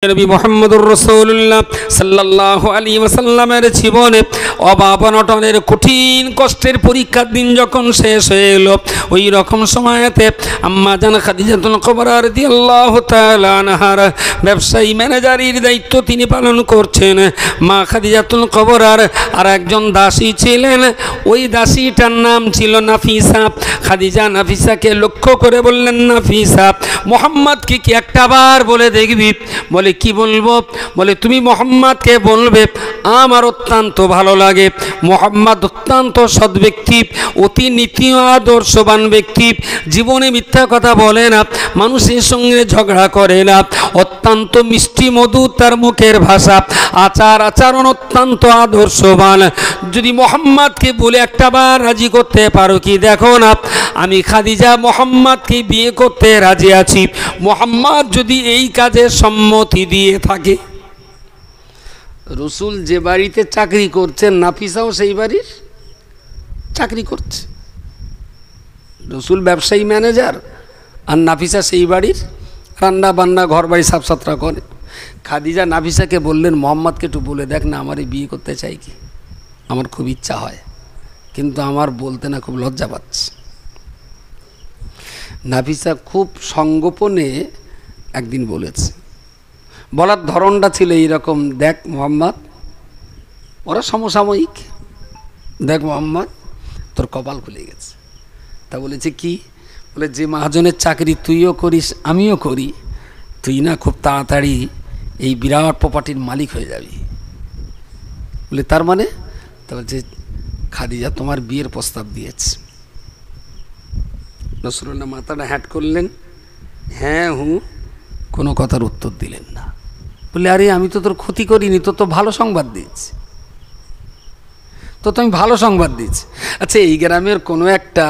নবী মুহাম্মদুর রাসূলুল্লাহ সাল্লাল্লাহু আলাইহি ওয়াসাল্লামের জীবনে অভাব অনটনের কঠিন কষ্টের পরীক্ষার দিন যখন শেষ হয়ে এলো, ওই রকম সময়তে আম্মা জান খাদিজাতুল কুবরা রাদিয়াল্লাহু তাআলা আনহার ব্যবসায়ী ম্যানেজারের দায়িত্ব তিনি পালন করছেন। মা খাদিজাতুল কুবরার আর একজন দাসী ছিলেন, ওই দাসীটার নাম ছিল নাফিসা। খাদিজা নাফিসাকে লক্ষ্য করে বললেন, নাফিসা, মুহাম্মদকে কি একটাবার বলে দেখবি? বলে কি বলবো? বলে তুমি মুহাম্মদকে বলবে আমার অত্যন্ত ভালো লাগে, মুহাম্মদ অত্যন্ত সৎ ব্যক্তি, অতি নীতি আদর্শবান ব্যক্তি, জীবনে মিথ্যা কথা বলে না, মানুষের সঙ্গে ঝগড়া করে না, অত্যন্ত মিষ্টি মধু তার মুখের ভাষা, আচার আচরণ অত্যন্ত আদর্শবান। যদি মুহাম্মদকে বলে একটাবার রাজি করতে পারো কি? দেখো না, আমি খাদিজা মুহাম্মদকে বিয়ে করতে রাজি আছি, মুহাম্মদ যদি এই কাজে সম্মতি দিয়ে থাকে। রসুল যে বাড়িতে চাকরি করছেন, নাফিসাও সেই বাড়ির চাকরি করছে। রসুল ব্যবসায়ী ম্যানেজার আর নাফিসা সেই বাড়ির রান্না বান্না ঘর বাড়ি সাফ সাতরা করে। খাদিজা নাফিসাকে বললেন, মোহাম্মদকে একটু বলে দেখ না, আমারই বিয়ে করতে চাই কি, আমার খুব ইচ্ছা হয়, কিন্তু আমার বলতে না খুব লজ্জা পাচ্ছে। নাফিসা খুব সংগোপনে একদিন বলেছে, বলার ধরনটা ছিল এইরকম, দেখ মোহাম্মদ, ওরা সমসাময়িক, দেখ মোহাম্মদ তোর কপাল খুলে গেছে। তা বলেছে কি? বলে যে মহাজনের চাকরি তুইও করিস আমিও করি, তুই না খুব তাড়াতাড়ি এই বিরাট প্রপার্টির মালিক হয়ে যাবি। বলে তার মানে? তা বলছে খাদিজা তোমার বিয়ের প্রস্তাব দিয়েছে। রাসূলুল্লাহ মাথাটা হ্যাট করলেন, হ্যাঁ হুঁ, কোনো কথার উত্তর দিলেন না। বলে আরে আমি তো তোর ক্ষতি করিনি, তো ভালো সংবাদ দিয়েছি, তো আমি ভালো সংবাদ দিয়েছি। আচ্ছা, এই গ্রামের কোনো একটা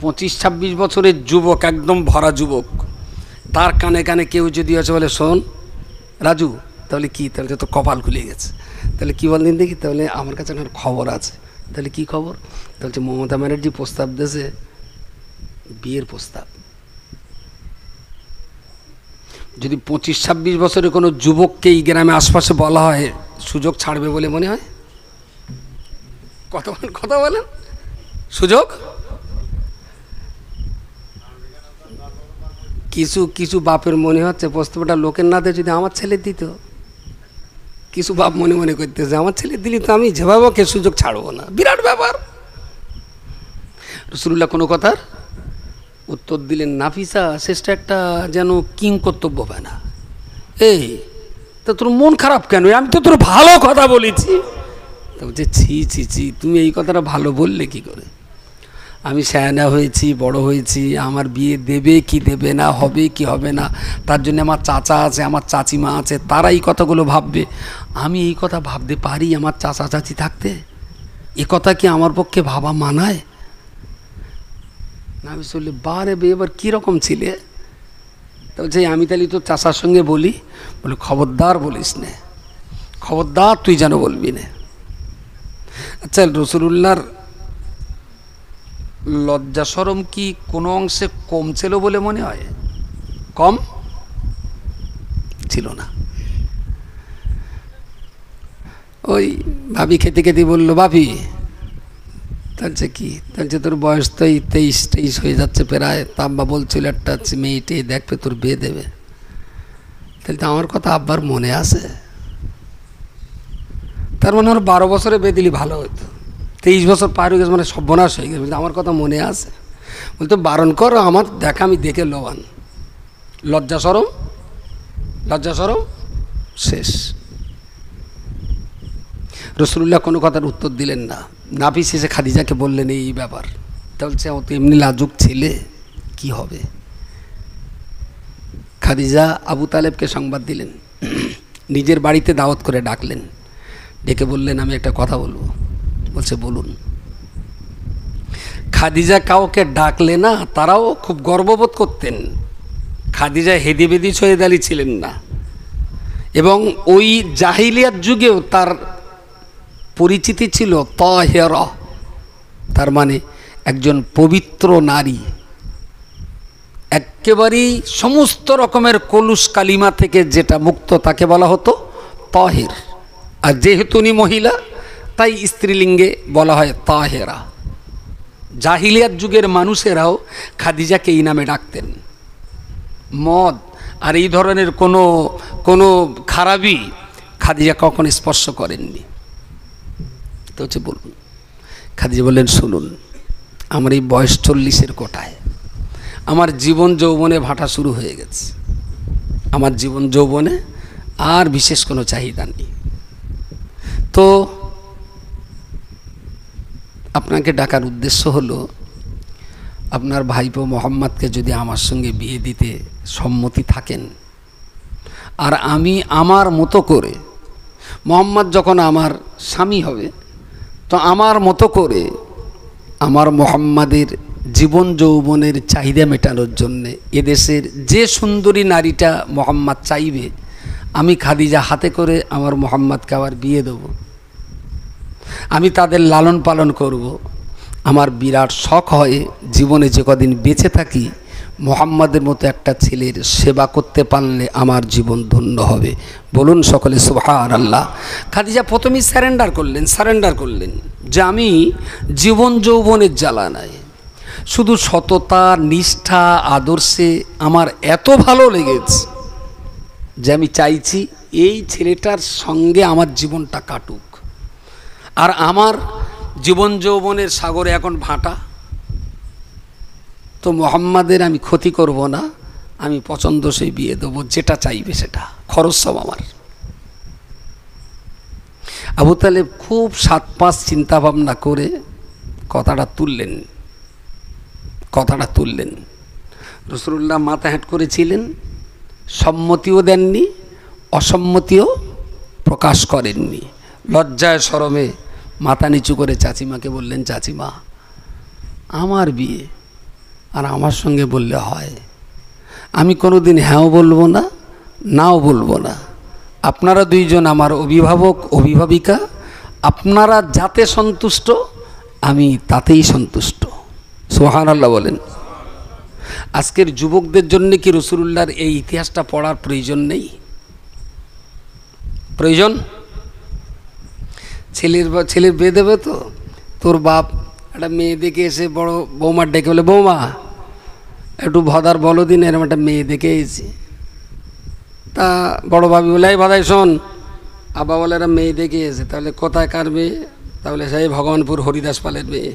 25-26 বছরের যুবক, একদম ভরা যুবক, তার কানে কানে কেউ যদি আছে বলে, শোন রাজু, তাহলে কি? তাহলে তো কপাল খুলে গেছে। তাহলে কি বললেন দেখি? তাহলে আমার কাছে একটা খবর আছে। তাহলে কি খবর? তাহলে মমতা ব্যানার্জি প্রস্তাব দিয়েছে, বিয়ের প্রস্তাব। যদি 25-26 বছরের কোনো যুবককে এই গ্রামে আশপাশে বলা হয়, সুযোগ ছাড়বে বলে মনে হয়? কথা বলেন, সুযোগ কিছু কিছু বাপের মনে হচ্ছে প্রস্তাবটা লোকের না দিয়ে যদি আমার ছেলে দিত, কিছু বাপ মনে মনে করতেছে আমার ছেলে দিলি তো আমি যেভাবে ওকে সুযোগ ছাড়বো না। বিরাট ব্যাপার। রাসূলুল্লাহ কোনো কথার উত্তর দিলেন। নাফিসা শেষটা একটা যেন কিং কর্তব্য পায় না, এই তা তোর মন খারাপ কেন? আমি তো তোর ভালো কথা বলেছি। তা বলছে ছি ছি ছি, তুমি এই কথাটা ভালো বললে কি করে? আমি শায়না হয়েছি, বড় হয়েছি, আমার বিয়ে দেবে কি দেবে না, হবে কি হবে না, তার জন্য আমার চাচা আছে, আমার চাচিমা আছে, তারা এই কথাগুলো ভাববে। আমি এই কথা ভাবতে পারি আমার চাচা চাচি থাকতে? এ কথা কি আমার পক্ষে ভাবা মানায়? না আমি বললে বারে বে, এবার কীরকম ছিলে? তা বলছে আমি তাহলে তো চাচার সঙ্গে বলি। বলে খবরদার বলিস নে, খবরদার তুই যেন বলবি না। আচ্ছা, রাসূলুল্লাহর লজ্জা শরম কি কোনো অংশে কম ছিল বলে মনে হয়? কম ছিল না। ওই ভাবি খেতে খেতে বলল, ভাবি তাহলে কি? তাহলে তোর বয়স তো 23-23 হয়ে যাচ্ছে প্রায়, তা আব্বা বলছিল একটা মেয়েটে দেখবে তোর বিয়ে দেবে। তাহলে তো আমার কথা আব্বার মনে আছে। তার মানে ওর 12 বছরে বিয়ে দিলি ভালো হতো, 23 বছর পার হয়ে গেছে মানে সর্বনাশ হয়ে গেছে। আমার কথা মনে আছে। বলতো বারণ করো, আমার দেখা আমি দেখে লোবান। লজ্জা সরম শেষ। রাসূলুল্লাহ কোনো কথার উত্তর দিলেন না। নাফিস এসে খাদিজাকে বললেন এই ব্যাপার। তা বলছে ও তো এমনি লাজুক ছেলে, কি হবে? খাদিজা আবু তালেবকে সংবাদ দিলেন, নিজের বাড়িতে দাওয়াত করে ডাকলেন, ডেকে বললেন আমি একটা কথা বলবো। বলছে বলুন। খাদিজা কাউকে ডাকলে না তারাও খুব গর্ববোধ করতেন। খাদিজা হেদি বেদি সৈয়দ ছিলেন না, এবং ওই জাহিলিয়াত যুগেও তার পরিচিতি ছিল তাহেরা, তার মানে একজন পবিত্র নারী, এক একেবারেই সমস্ত রকমের কলুষ কালিমা থেকে যেটা মুক্ত তাকে বলা হতো তাহের। আর যেহেতু উনি মহিলা তাই স্ত্রীলিঙ্গে বলা হয় তাহেরা। জাহিলিয়াত যুগের মানুষেরাও খাদিজাকে এই নামে ডাকতেন। মদ আর এই ধরনের কোনো খারাপই খাদিজা কখনো স্পর্শ করেননি। তো হচ্ছে বলুন, খাদিজা বললেন, শুনুন, আমার এই বয়স 40-এর কোটায়, আমার জীবন যৌবনে ভাটা শুরু হয়ে গেছে, আমার জীবন যৌবনে আর বিশেষ কোনো চাহিদা নেই। তো আপনাকে ডাকার উদ্দেশ্য হলো, আপনার ভাইপো মোহাম্মদকে যদি আমার সঙ্গে বিয়ে দিতে সম্মতি থাকেন, আর আমি আমার মতো করে, মোহাম্মদ যখন আমার স্বামী হবে, তো আমার মতো করে আমার মোহাম্মদের জীবন যৌবনের চাহিদা মেটানোর জন্যে এদেশের যে সুন্দরী নারীটা মোহাম্মদ চাইবে, আমি খাদিজা হাতে করে আমার মোহাম্মদকে আবার বিয়ে দেব। আমি তাদের লালন পালন করব। আমার বিরাট শখ হয় জীবনে যে কদিন বেঁচে থাকি মোহাম্মদের মতো একটা ছেলের সেবা করতে পারলে আমার জীবন ধন্য হবে। বলুন সকলে সুবহানাল্লাহ। খাদিজা প্রথমেই সারেন্ডার করলেন যে আমি জীবন যৌবনের জ্বালা নাই, শুধু সততা, নিষ্ঠা, আদর্শে আমার এত ভালো লেগেছে যে আমি চাইছি এই ছেলেটার সঙ্গে আমার জীবনটা কাটুক। আর আমার জীবন যৌবনের সাগরে এখন ভাটা, তো মোহাম্মদের আমি ক্ষতি করব না, আমি পছন্দ সেই বিয়ে দেবো, যেটা চাইবে সেটা, খরচ সব আমার। আবু তালেব খুব 7-5 চিন্তা ভাবনা করে কথাটা তুললেন। রাসূলুল্লাহ মাথা হেঁট করেছিলেন, সম্মতিও দেননি, অসম্মতিও প্রকাশ করেননি। লজ্জায় শরমে মাথা নিচু করে চাচিমাকে বললেন, চাচিমা, আমার বিয়ে আর আমার সঙ্গে বললে হয়, আমি কোনো দিন হ্যাঁও বলবো না, নাও বলবো না। আপনারা দুইজন আমার অভিভাবক অভিভাবিকা, আপনারা যাতে সন্তুষ্ট আমি তাতেই সন্তুষ্ট। সুবহানাল্লাহ বলেন। আজকের যুবকদের জন্য কি রাসূলুল্লাহর এই ইতিহাসটা পড়ার প্রয়োজন নেই? প্রয়োজন? ছেলের বিয়ে দেবে তো তোর বাপ একটা মেয়ে দেখে এসে বড় বৌমার ডেকে বলে, বৌমা একটু ভদার বলো দিন, এরকম একটা মেয়ে দেখে এসেছি। তা বড় ভাবি বলে, এই ভাদাই শোন, আব্বা বলে এরা মেয়ে দেখে এসে, তাহলে কোথায় কার মেয়ে? তাহলে সেই ভগবানপুর হরিদাস পালের মেয়ে।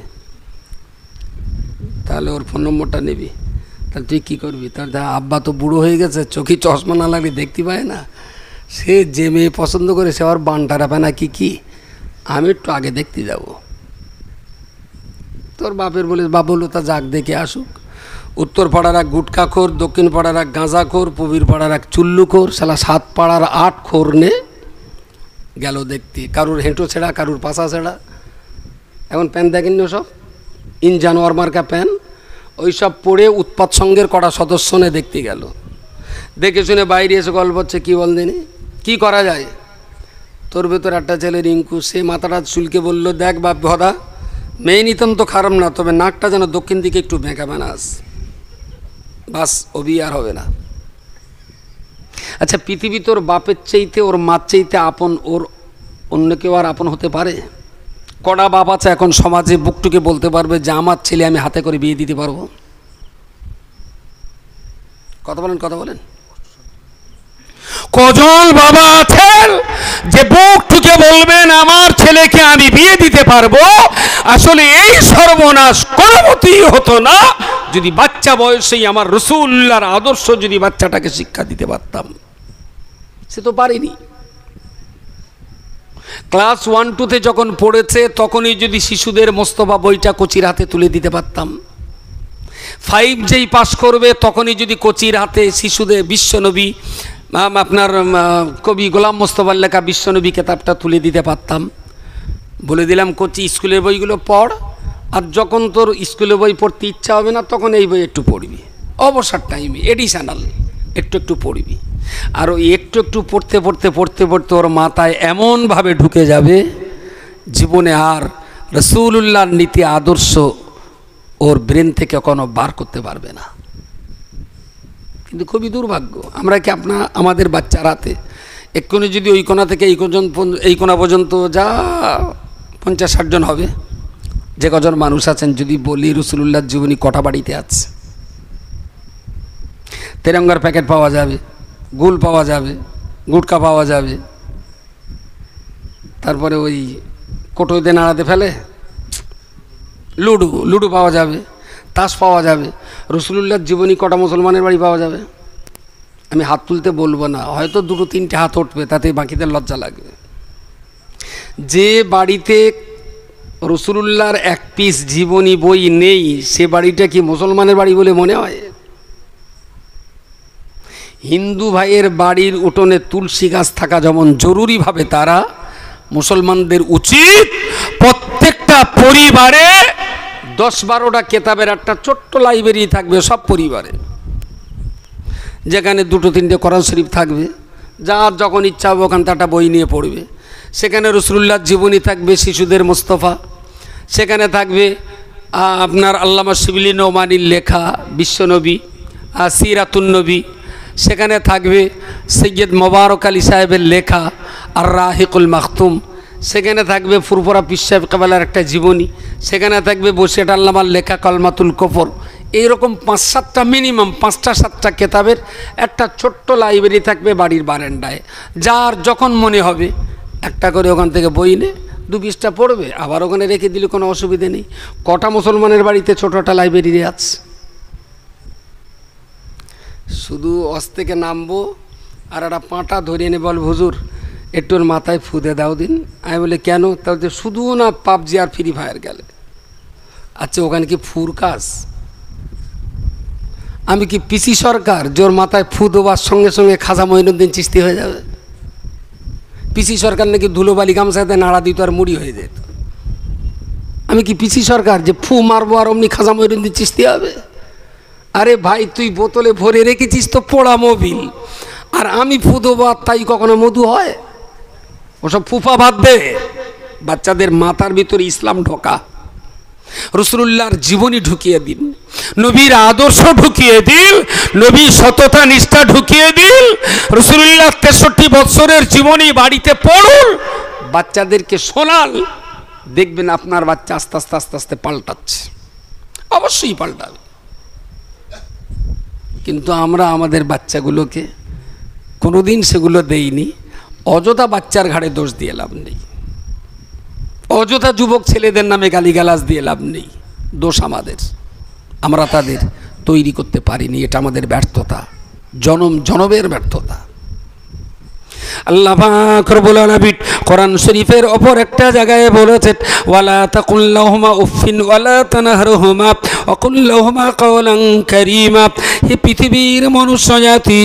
তাহলে ওর ফোন নম্বরটা নিবি। তাহলে তুই কী করবি? তাহলে আব্বা তো বুড়ো হয়ে গেছে, চোখে চশমা না লাগলে দেখতে পায় না, সে যে মেয়ে পছন্দ করে সে আর বানটারা পায় কি আমি একটু আগে দেখতে যাব। তোর বাপের বলে, বাপ বললো তা যাক দেখে আসুক। উত্তর পাড়ার এক গুটখাখোর, দক্ষিণ পাড়ার এক গাঁজাখোর, পূর্বীর পাড়ার এক চুল্লুখোর, শালা 7 পাড়ার 8 খোর নে গেল দেখতে। কারুর হেঁটো ছেঁড়া, কারুর পাশা ছেঁড়া। এখন প্যান দেখেননি সব ইন জানোয়ার মার্কা প্যান, ওই সব পড়ে উৎপাত সঙ্গের কটা সদস্য নিয়ে দেখতে গেল। দেখে শুনে বাইরে এসে গল্প হচ্ছে, কী বল দিনি, কী করা যায়? তোর ভেতর একটা ছেলে রিঙ্কু, সে মাথাটা চুলকে বলল, দেখ বাপ ভদা, মেয়ে নিতাম তো খারাপ না, তবে নাকটা যেন দক্ষিণ দিকে একটু বেঁকা বানাস, বাস ও বিয়ে আর হবে না। আচ্ছা, পৃথিবী তোর বাপের চাইতে, ওর মার চাইতে আপন ওর অন্য কেউ আর আপন হতে পারে? কড়া বাপ আছে এখন সমাজে বুকটুকে বলতে পারবে যে আমার ছেলে আমি হাতে করে বিয়ে দিতে পারবো? কথা বলেন। কজন বাবা আছেন যে বুকটুকে বলবেন আমার ছেলেকে আমি বিয়ে দিতে পারবো? আসলে এই সর্বনাশ কোনোমতেই হতো না যদি বাচ্চা বয়সেই আমার রাসূলুল্লাহর আদর্শ যদি বাচ্চাটাকে শিক্ষা দিতে পারতাম। সে তো পারিনি। ক্লাস 1-2তে যখন পড়েছে তখনই যদি শিশুদের মোস্তফা বইটা কোচির হাতে তুলে দিতে পারতাম। 5 যেই পাস করবে তখনই যদি কোচির হাতে শিশুদের বিশ্বনবী, আপনার কবি গোলাম মোস্তফার লেখা বিশ্বনবী কিতাবটা তুলে দিতে পারতাম। বলে দিলাম, কোচি স্কুলের বইগুলো পড়, আর যখন তোর স্কুলের বই পড়তে ইচ্ছা হবে না তখন এই বই একটু পড়বি, অবসর টাইমে এডিশনাল একটু পড়বি। আর ওই একটু পড়তে ওর মাথায় এমনভাবে ঢুকে যাবে জীবনে আর রাসূলুল্লাহর নীতি আদর্শ ওর ব্রেন থেকে কোনো বার করতে পারবে না। কিন্তু খুবই দুর্ভাগ্য, আমরা কি আমাদের বাচ্চার হাতে এক্ষুনি যদি ওই কোণা থেকে এই কোণা পর্যন্ত যা 50-60 জন হবে, যে কজন মানুষ আছেন, যদি বলি রাসূলুল্লাহর জীবনী কটা বাড়িতে আছে? তেরঙ্গার প্যাকেট পাওয়া যাবে, গুল পাওয়া যাবে, গুটকা পাওয়া যাবে, তারপরে ওই কোটোতে নাড়াতে ফেলে লুডু পাওয়া যাবে, তাস পাওয়া যাবে। রাসূলুল্লাহর জীবনী কটা মুসলমানের বাড়ি পাওয়া যাবে? আমি হাত তুলতে বলবো না, হয়তো 2-3টে হাত উঠবে, তাতে বাকিদের লজ্জা লাগবে। যে বাড়িতে রাসূলুল্লাহর এক পিস জীবনী বই নেই, সে বাড়িটা কি মুসলমানের বাড়ি বলে মনে হয়? হিন্দু ভাইয়ের বাড়ির উঠোনে তুলসী গাছ থাকা যেমন জরুরিভাবে, তারা মুসলমানদের উচিত প্রত্যেকটা পরিবারে 10-12টা কেতাবের একটা ছোট্ট লাইব্রেরি থাকবে সব পরিবারে, যেখানে 2-3টে কোরআন শরীফ থাকবে, যার যখন ইচ্ছা হবে ওখান থেকে একটা বই নিয়ে পড়বে। সেখানে রাসূলুল্লাহর জীবনী থাকবে, শিশুদের মোস্তফা, সেখানে থাকবে আপনার আল্লামা শিবলি নোমানির লেখা বিশ্বনবী সিরাতুন নবী, সেখানে থাকবে সৈয়দ মোবারক আলী সাহেবের লেখা আর রাহিকুল মাখতুম, সেখানে থাকবে ফুরফুরা পীর সাহেব কাবালার একটা জীবনী, সেখানে থাকবে বসিরহাট আল্লামার লেখা কলমাতুল কফর। এইরকম 5-7টা মিনিমাম 5টা-7টা কেতাবের একটা ছোট্ট লাইব্রেরি থাকবে বাড়ির বারান্দায়, যার যখন মনে হবে একটা করে ওখান থেকে বই নে 2-20টা পড়বে, আবার ওখানে রেখে দিলে কোনো অসুবিধে নেই। কটা মুসলমানের বাড়িতে ছোটোটা লাইব্রেরি আছে? শুধু অস থেকে নামবো আর একটা পাঁটা ধরে এনে বল, হুজুর একটু ওর মাথায় ফুদে দাও দিন। আমি বলে কেন? তাহলে শুধু না পাবজি আর ফ্রি ফায়ার গেলে। আচ্ছা ওখানে কি ফুর কাজ? আমি কি পিসি সরকার জোর মাথায় ফু দেওয়ার সঙ্গে সঙ্গে খাজা মঈনুদ্দিন চিশতি হয়ে যাবে? পিসি সরকার নাকি ধুলোবালি গামছাতে নাড়া দিত আর মুড়ি হয়ে যেত। আমি কি পিসি সরকার যে ফু মারবো আর অমনি খাজা মঈনুদ্দিন চিশতি হবে? আরে ভাই, তুই বোতলে ভরে রেখেছিস তো পোড়া মোবিল, আর আমি ফু দেবো আর তাই কখনো মধু হয়? ওসব ফুফা বাদ দে, বাচ্চাদের মাথার ভিতরে ইসলাম ঢোকা, রাসূলুল্লাহর জীবনী ঢুকিয়ে দিন, নবীর আদর্শ ঢুকিয়ে দিন, নবীর সততা নিষ্ঠা ঢুকিয়ে দিন, রাসূলুল্লাহ 63 বছরের জীবনী বাড়িতে পড়ুন, বাচ্চাদেরকে শোনান, দেখবেন আপনার বাচ্চা আস্তে আস্তে আস্তে আস্তে পাল্টাচ্ছে। অবশ্যই পাল্টাবে। কিন্তু আমরা আমাদের বাচ্চাগুলোকে কোনোদিন সেগুলো দেইনি। অযথা বাচ্চার ঘাড়ে দোষ দিয়ে লাভ নেই, অযথা যুবক ছেলেদের নামে গালিগালাজ দিয়ে লাভ নেই। দোষ আমাদের, আমরা তাদের তৈরি করতে পারিনি, এটা আমাদের ব্যর্থতা, জনমের ব্যর্থতা। আল্লাহ পাক রব্বুল আলামিন কোরআন শরীফের অপর একটা জায়গায় বলেছেন, ওয়ালা তাকুল লাহুমা উফিন ওয়ালা তানহারহুমা ওয়া কুল লাহুমা কাওলান কারীমা। হে পৃথিবীর মনুষ্য জাতি,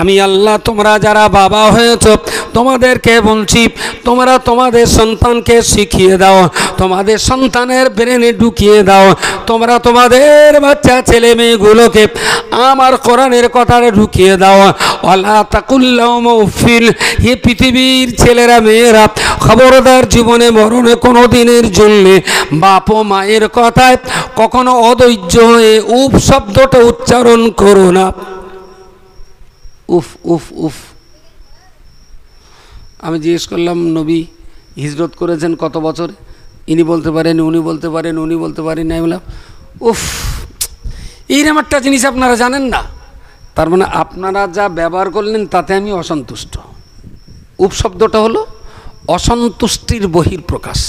আমি আল্লাহ তোমরা যারা বাবা হয়েছো তোমাদেরকে বলছি, তোমরা তোমাদের সন্তানকে শিখিয়ে দাও, তোমাদের সন্তানের ব্রেনে ঢুকিয়ে দাও, তোমরা তোমাদের বাচ্চা ছেলে মেয়েগুলোকে আমার কোরআনের কথাটা ঢুকিয়ে দাও। ওয়ালা তাকুল লাহুমা উফিন, হে পৃথিবীর ছেলেরা মেয়েরা, খবরদার জীবনে মরণে কোনো দিনের জন্যে বাপ ও মায়ের কথায় কখনো অধৈর্য হয়ে উফ শব্দটা উচ্চারণ করো না। উফ উফ উফ। আমি জিজ্ঞেস করলাম, নবী হিজরত করেছেন কত বছর? ইনি বলতে পারেন, উনি বলতে পারেন, উনি বলতে পারেন। আমি বললাম উফ, এইরকম একটা জিনিস আপনারা জানেন না? তার মানে আপনারা যা ব্যবহার করলেন তাতে আমি অসন্তুষ্ট। উফ শব্দটা হলো অসন্তুষ্টির বহিঃপ্রকাশ,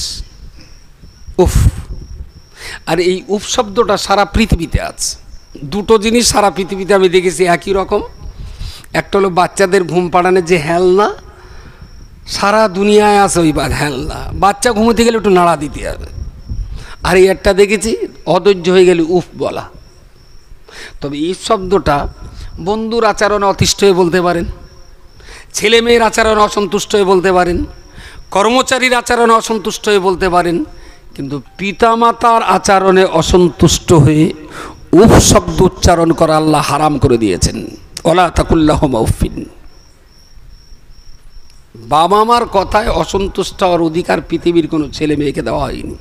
উফ। আর এই উফ শব্দটা সারা পৃথিবীতে আছে। দুটো জিনিস সারা পৃথিবীতে আমি দেখেছি একই রকম। একটা হলো বাচ্চাদের ঘুম পাড়ানোর যে হেলনা, সারা দুনিয়ায় আছে ওই হেলনা, বাচ্চা ঘুমোতে গেলে একটু নাড়া দিতে হবে। আর এই একটা দেখেছি অধৈর্য হয়ে গেলে উফ বলা। তবে এই শব্দটা বন্ধুর আচরণে অতিষ্ঠ হয়ে বলতে পারেন, ছেলে মেয়ের আচরণে অসন্তুষ্ট হয়ে বলতে পারেন, কর্মচারীর আচরণে অসন্তুষ্ট হয়ে বলতে পারেন, কিন্তু পিতামাতার আচরণে অসন্তুষ্ট হয়ে উফ শব্দ উচ্চারণ করা আল্লাহ হারাম করে দিয়েছেন। ওয়ালা তাকুল লাহুমা উফিন। বাবা মার কথায় অসন্তুষ্ট হওয়ার অধিকার পৃথিবীর কোনো ছেলে মেয়েকে দেওয়া হয়নি।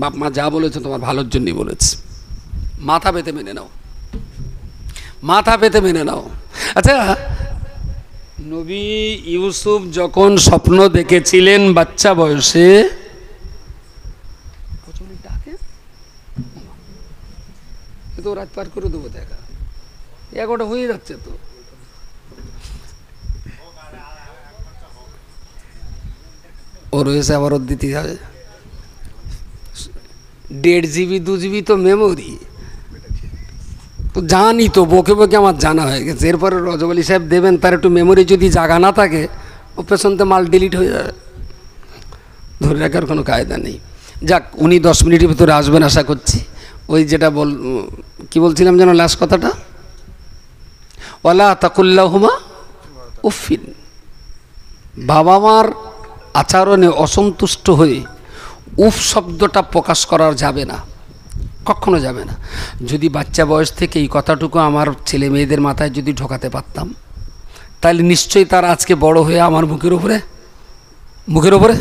বাপ মা যা বলেছে তোমার ভালোর জন্যই বলেছে, মাথা পেতে মেনে নাও। মাথা পেতে মেনে নাও। আচ্ছা, নবী ইউসুফ যখন স্বপ্ন দেখেছিলেন বাচ্চা বয়সে, তো রাত পার করে দেবো, দেখা 11টা হয়ে যাচ্ছে তো। ও রয়েছে, আবার ওর দিতে হবে 1.5 GB 2 GB তো মেমোরি, তো জানি তো, বকে বকে আমার জানা হয়ে গেছে। এরপরে রজব আলী সাহেব দেবেন, তার একটু মেমোরি যদি জাগা না থাকে, ও পেছনতে মাল ডিলিট হয়ে যাবে, ধরে রাখার কোনো কায়দা নেই। যাক, উনি 10 মিনিটের ভিতরে আসবেন আশা করছি। ওই যেটা কি বলছিলাম যেন লাস্ট কথাটা, ওয়ালা তাকুল্লাহুমা উফিন, বাবা মার আচরণে অসন্তুষ্ট হয়ে উফ শব্দটা প্রকাশ করা যাবে না, কখনো যাবে না। যদি বাচ্চা বয়স থেকে এই কথাটুকু আমার ছেলে মেয়েদের মাথায় যদি ঢোকাতে পারতাম, তাহলে নিশ্চয়ই তার আজকে বড় হয়ে আমার মুখের উপরে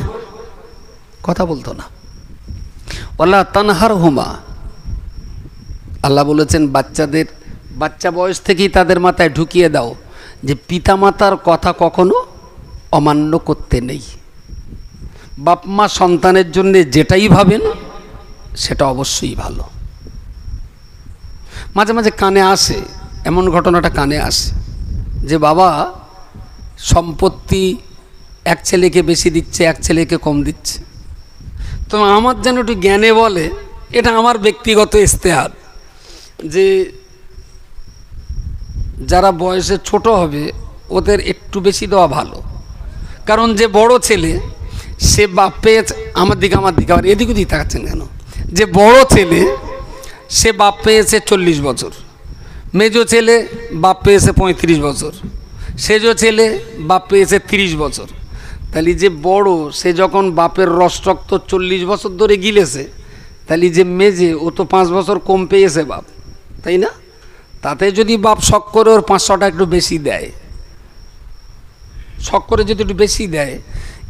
কথা বলতো না। ওয়ালা তানহারহুমা, আল্লাহ বলেছেন বাচ্চা বয়স থেকেই তাদের মাথায় ঢুকিয়ে দাও যে পিতামাতার কথা কখনো অমান্য করতে নেই। বাপ মা সন্তানের জন্য যেটাই ভাবেন সেটা অবশ্যই ভালো। মাঝে মাঝে কানে আসে, এমন ঘটনাটা কানে আসে যে বাবা সম্পত্তি এক ছেলেকে বেশি দিচ্ছে, এক ছেলেকে কম দিচ্ছে। তো আমার যেন একটু জ্ঞানে বলে, এটা আমার ব্যক্তিগত ইস্তেহাদ, যে যারা বয়সে ছোট হবে ওদের একটু বেশি দেওয়া ভালো। কারণ যে বড় ছেলে সে বাপ পেয়েছে, আমার দিকে আবার এদিক ওদিক তাকাচ্ছেন কেন? যে বড় ছেলে সে বাপ পেয়েছে 40 বছর, মেজো ছেলে বাপ পেয়েছে 35 বছর, সেজো ছেলে বাপ পেয়েছে 30 বছর। তাহলে যে বড় সে যখন বাপের রক্ত 40 বছর ধরে গিলেছে, তাহলে যে মেজে ও তো 5 বছর কম পেয়েছে বাপ, তাই না? তাতে যদি বাপ শখ করে ওর 500টা একটু বেশি দেয়, শখ করে যদি একটু বেশি দেয়,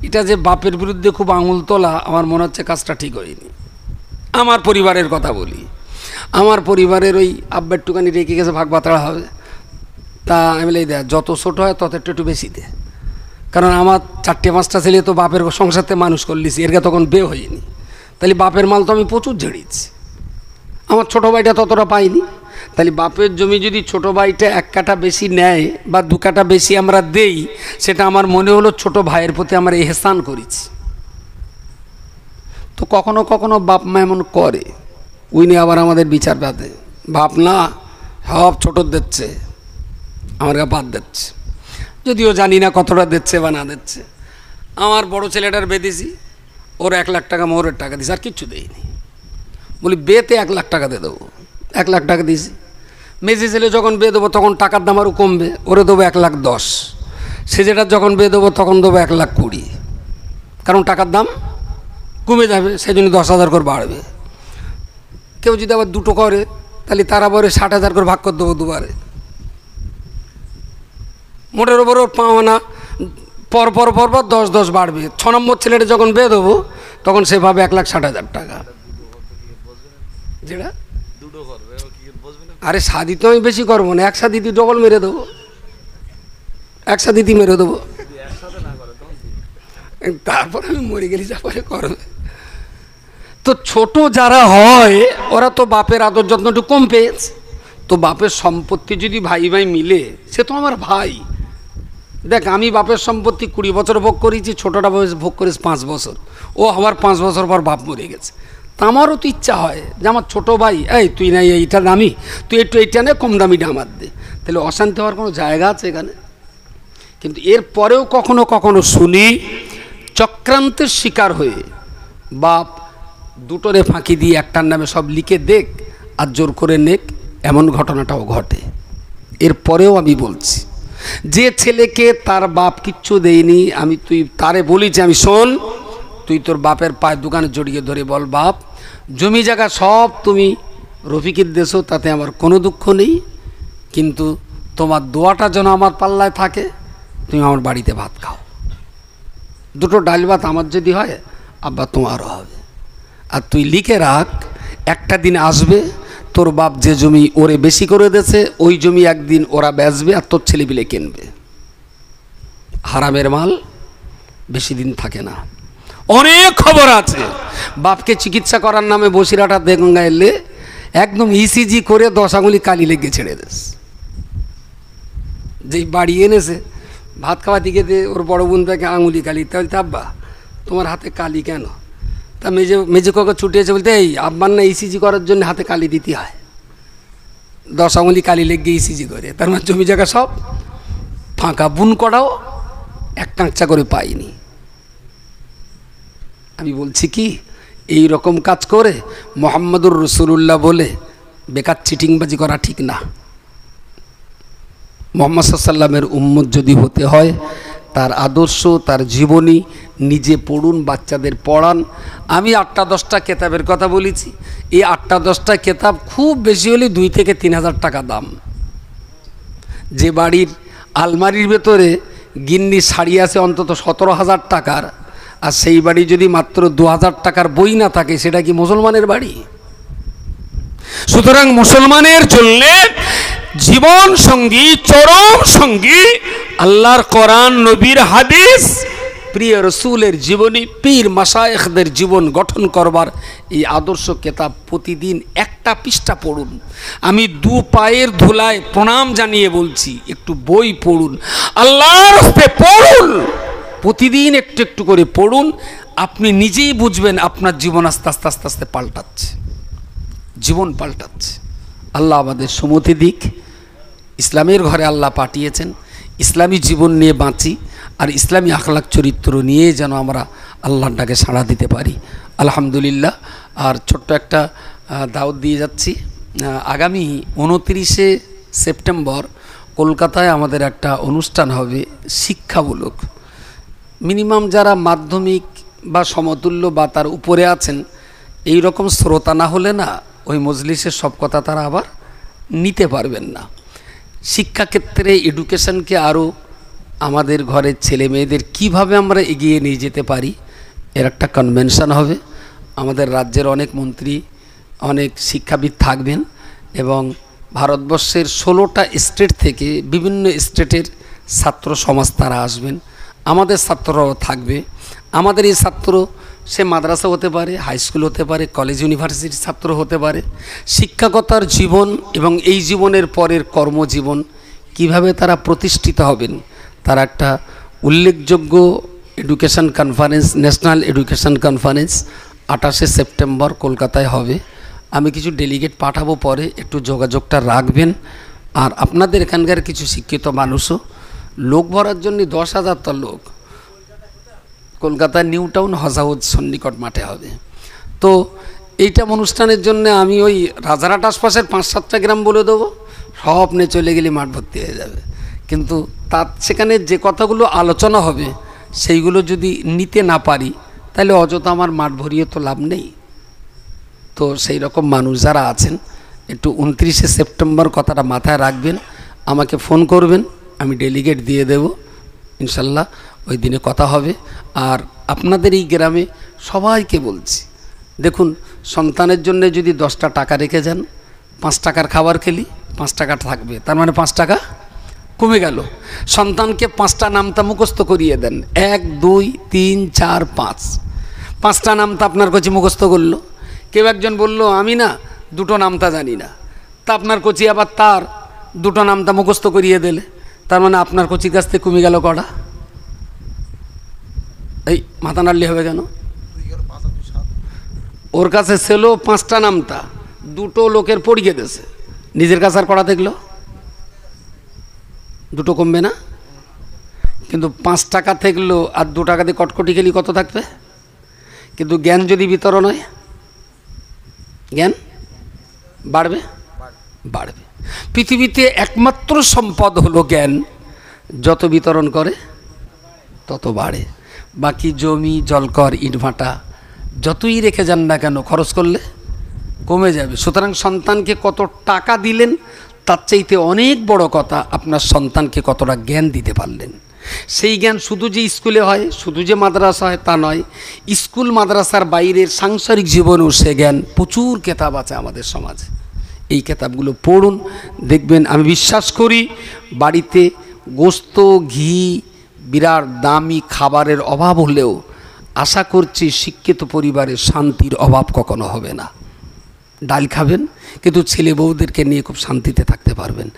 এটা যে বাপের বিরুদ্ধে খুব আঙুল তোলা, আমার মনে হচ্ছে কাজটা ঠিক হয়নি। আমার পরিবারের কথা বলি, আমার পরিবারের ওই আব্বা একটুখানি রেখে গেছে, ভাগ বাতড়া হবে, তা আমি বলি দেয় যত ছোটো হয় তত একটু বেশি দেয়। কারণ আমার 4-5টা ছেলে তো বাপের সংসারতে মানুষ করলিছি, এরকে তখন বে হয়নি, তাহলে বাপের মাল তো আমি প্রচুর ঝেড়েছি। আমার ছোটো ভাইটা ততটা পাইনি, তাহলে বাপের জমি যদি ছোটো ভাইটা 1 কাঠা বেশি নেয় বা 2 কাঠা বেশি আমরা দেই, সেটা আমার মনে হলো ছোটো ভাইয়ের প্রতি আমরা এহসান করেছি। তো কখনো কখনো বাপ মা এমন করে, উই নিয়ে আবার আমাদের বিচার বাদে, বাপ না সব ছোটোর দিচ্ছে, আমার বাদ দিচ্ছে, যদিও জানি না কতটা দিচ্ছে বা না দিচ্ছে। আমার বড় ছেলেটার বেঁধেছি, ওর 1 লাখ টাকা মোহরের টাকা দিয়েছি, আর কিচ্ছু দেয়নি। বলি বেতে 1 লাখ টাকা দিয়ে দেবো, 1 লাখ টাকা দিয়েছি। মেজে ছেলে যখন বেয়ে দেবো তখন টাকার দাম আরও কমবে, ওরে দেবো 1,10,000। সে যেটা যখন বেয়ে দেবো তখন দেবো 1,20,000, কারণ টাকার দাম কমে যাবে, সেই জন্য 10,000 করে বাড়বে। কেউ যদি আবার 2টো করে, তাহলে তার আবার 60,000 করে ভাগ করে দেবো দুবারে। মোটের ওপর ওর পাওনা পর 10 বাড়বে। 6 নম্বর ছেলেটা যখন বেয়ে দেবো তখন সে পাবে 1,60,000 টাকা। যেটা আরে শাদি তো আমি বেশি করবো না, 1 শাদিতে ডবল মেরে দেবো, 1 শাদিতে মেরে দেবো, তারপর আমি মরে গেলি তারপরে করবে। তো ছোট যারা হয় ওরা তো বাপের আদর যত্ন একটু কম পেয়েছে। তো বাপের সম্পত্তি যদি ভাই ভাই মিলে, সে তো আমার ভাই। দেখ, আমি বাপের সম্পত্তি 20 বছর ভোগ করেছি, ছোটটা বয়স ভোগ করেছি 5 বছর, ও আবার 5 বছর পর বাপ মরে গেছে। তা আমারও তো ইচ্ছা হয় যে আমার ছোটো ভাই, এই তুই না এইটা দামি, তুই একটু এইটা নে, কম দামিটা আমার দে, তাহলে অশান্তি হওয়ার কোনো জায়গা আছে এখানে? কিন্তু এর পরেও কখনো কখনো শুনি চক্রান্তের শিকার হয়ে বাপ দুটোরে ফাঁকি দিয়ে একটার নামে সব লিখে দেখ আর জোর করে নেক, এমন ঘটনাটাও ঘটে। এরপরেও আমি বলছি, যে ছেলেকে তার বাপ কিচ্ছু দেয়নি, তুই তারে বলিছি, আমি শোন, তুই তোর বাপের পায়ে দোকানে জড়িয়ে ধরে বল, বাপ জমি জায়গা সব তুমি রফিকের দেশও, তাতে আমার কোনো দুঃখ নেই, কিন্তু তোমার দোয়াটা যেন আমার পাল্লায় থাকে, তুমি আমার বাড়িতে ভাত খাও, 2টো ডাল ভাত আমার যদি হয়, আব্বা তোমারও হবে। আর তুই লিখে রাখ, একটা দিন আসবে তোর বাপ যে জমি ওরে বেশি করে দিয়েছে, ওই জমি একদিন ওরা বেচবে আর তোর ছেলেপিলে কিনবে। হারামের মাল বেশি দিন থাকে না। অনেক খবর আছে, বাপকে চিকিৎসা করার নামে বসিরহাট দেগঙ্গা এলে একদম ইসিজি করে 10 আঙুলি কালি লেগে ছেড়ে দেস। যেই বাড়ি এনেছে ভাত খাওয়া দিকে দিয়ে ওর বড় বোন তাকে আঙুলি কালি, তাহলে আব্বা তোমার হাতে কালি কেন? তা মেজে কাকা ছুটিয়েছে বলতে, এই আব্বার না ইসিজি করার জন্য হাতে কালি দিতে হয়, 10 আঙুলি কালি লেগে ইসিজি করে। তার মানে জমি জায়গা সব ফাঁকা, বুন করাও এক কাঁচা করে পাইনি। আমি বলছি কি, এই রকম কাজ করে মোহাম্মদুর রসুল্লাহ বলে বেকার চিটিংবাজি করা ঠিক না। মুহাম্মদ সাল্লামের উম্মত যদি হতে হয়, তার আদর্শ, তার জীবনী নিজে পড়ুন, বাচ্চাদের পড়ান। আমি 8-10টা কেতাবের কথা বলেছি। এই 8-10টা কেতাব খুব বেশি হলে 2 থেকে 3 হাজার টাকা দাম। যে বাড়ির আলমারির ভেতরে গিন্নি শাড়ি আছে অন্তত 17,000 টাকার, আর সেই বাড়ি যদি মাত্র 2,000 টাকার বই না থাকে, সেটা কি মুসলমানের বাড়ি? সুতরাং মুসলমানের জন্য জীবন সঙ্গী, চরম সঙ্গী আল্লাহর কোরআন, নবীর হাদিস, প্রিয় রসুলের জীবনী, পীর মাশায়েখদের জীবন গঠন করবার এই আদর্শ কেতাব প্রতিদিন একটা পৃষ্ঠা পড়ুন। আমি 2 পায়ের ধুলায় প্রণাম জানিয়ে বলছি, একটু বই পড়ুন, আল্লাহর রাস্তে পড়ুন, প্রতিদিন একটু একটু করে পড়ুন। আপনি নিজেই বুঝবেন আপনার জীবন আস্তে আস্তে আস্তে আস্তে পাল্টাচ্ছে, জীবন পাল্টাচ্ছে। আল্লাহ আমাদের সুমতি দিক। ইসলামের ঘরে আল্লাহ পাঠিয়েছেন, ইসলামী জীবন নিয়ে বাঁচি, আর ইসলামী আখলাক চরিত্র নিয়ে যেন আমরা আল্লাহর ডাকে সাড়া দিতে পারি। আলহামদুলিল্লাহ। আর ছোট্ট একটা দাওয়াত দিয়ে যাচ্ছি। আগামী 29শে সেপ্টেম্বর কলকাতায় আমাদের একটা অনুষ্ঠান হবে শিক্ষামূলক। মিনিমাম যারা মাধ্যমিক বা সমতুল্য বা তার উপরে আছেন, এই রকম শ্রোতা না হলে না ওই মজলিসের সব কথা তারা আবার নিতে পারবেন না। শিক্ষাক্ষেত্রে এডুকেশনকে আরও আমাদের ঘরের ছেলে মেয়েদের কীভাবে আমরা এগিয়ে নিয়ে যেতে পারি, এর একটা কনভেনশন হবে। আমাদের রাজ্যের অনেক মন্ত্রী, অনেক শিক্ষাবিদ থাকবেন, এবং ভারতবর্ষের 16টা স্টেট থেকে বিভিন্ন স্টেটের ছাত্র সমাজ তারা আসবেন। আমাদের ছাত্ররাও থাকবে। আমাদের এই ছাত্র সে মাদ্রাসা হতে পারে, হাই স্কুল হতে পারে, কলেজ ইউনিভার্সিটির ছাত্র হতে পারে। শিক্ষকতার জীবন এবং এই জীবনের পরের কর্মজীবন কিভাবে তারা প্রতিষ্ঠিত হবেন, তার একটা উল্লেখযোগ্য education conference, national education conference 28শে সেপ্টেম্বর কলকাতায় হবে। আমি কিছু ডেলিগেট পাঠাবো, পরে একটু যোগাযোগটা রাখবেন। আর আপনাদের এখানকার কিছু শিক্ষিত মানুষও, লোক ভরার জন্য 10,000টা লোক কলকাতার নিউ টাউন হজাউজ সন্নিকট মাঠে হবে। তো এইটা অনুষ্ঠানের জন্য আমি ওই রাজারহাট আশপাশের 5-7টা গ্রাম বলে দেবো, সব নিয়ে চলে গেলে মাঠ ভর্তি হয়ে যাবে। কিন্তু তার সেখানে যে কথাগুলো আলোচনা হবে সেইগুলো যদি নিতে না পারি, তাহলে অযথা আমার মাঠ ভরিয়ে তো লাভ নেই। তো সেই রকম মানুষ যারা আছেন, একটু 29শে সেপ্টেম্বর কথাটা মাথায় রাখবেন, আমাকে ফোন করবেন, আমি ডেলিগেট দিয়ে দেব ইনশাল্লাহ। ওই দিনে কথা হবে। আর আপনাদের এই গ্রামে সবাইকে বলছি, দেখুন, সন্তানের জন্য যদি 10টা টাকা রেখে যান, 5 টাকার খাবার খেলি 5 টাকা থাকবে, তার মানে 5 টাকা কমে গেল। সন্তানকে 5টা নামতা মুখস্থ করিয়ে দেন, 1 2 3 4 5, 5টা নামতা আপনার কাছে মুখস্থ করলো। কেউ একজন বলল আমি না 2টো নামতা জানি না, তা আপনার কচি আবার তার 2টো নামতা মুখস্থ করিয়ে দিলে, তার মানে আপনার কচির কাছ থেকে কমে গেল কটা? এই মাথা নাড়লি হবে কেন? ওর কাছে ছিল 5টা নামতা, 2টো লোকের পড়িয়ে দিয়েছে, নিজের কাছে আর কটা দেখলো? 2টো কমবে না? কিন্তু 5 টাকা থাকলো আর 2 টাকা দিয়ে কটকটি খেলি কত থাকবে? কিন্তু জ্ঞান যদি বিতরণ হয়, জ্ঞান বাড়বে, বাড়বে। পৃথিবীতে একমাত্র সম্পদ হলো জ্ঞান, যত বিতরণ করে তত বাড়ে। বাকি জমি, জলকর, ইটভাটা যতই রেখে যান না কেন, খরচ করলে কমে যাবে। সুতরাং সন্তানকে কত টাকা দিলেন তার চাইতে অনেক বড় কথা আপনার সন্তানকে কতটা জ্ঞান দিতে পারলেন। সেই জ্ঞান শুধু যে স্কুলে হয়, শুধু যে মাদ্রাসা হয় তা নয়, স্কুল মাদ্রাসার বাইরের সাংসারিক জীবনেও সে জ্ঞান, প্রচুর কেতাব আছে আমাদের সমাজে। এই কিতাবগুলো পড়ুন, দেখবেন আমি বিশ্বাস করি বাড়িতে গোস্ত ঘি বিরাট দামি খাবারের অভাব হলেও আশা করছি শিক্ষিত পরিবারের শান্তির অভাব কখনো হবে না। ডাল খাবেন কিন্তু ছেলে বউদেরকে নিয়ে খুব শান্তিতে থাকতে পারবেন।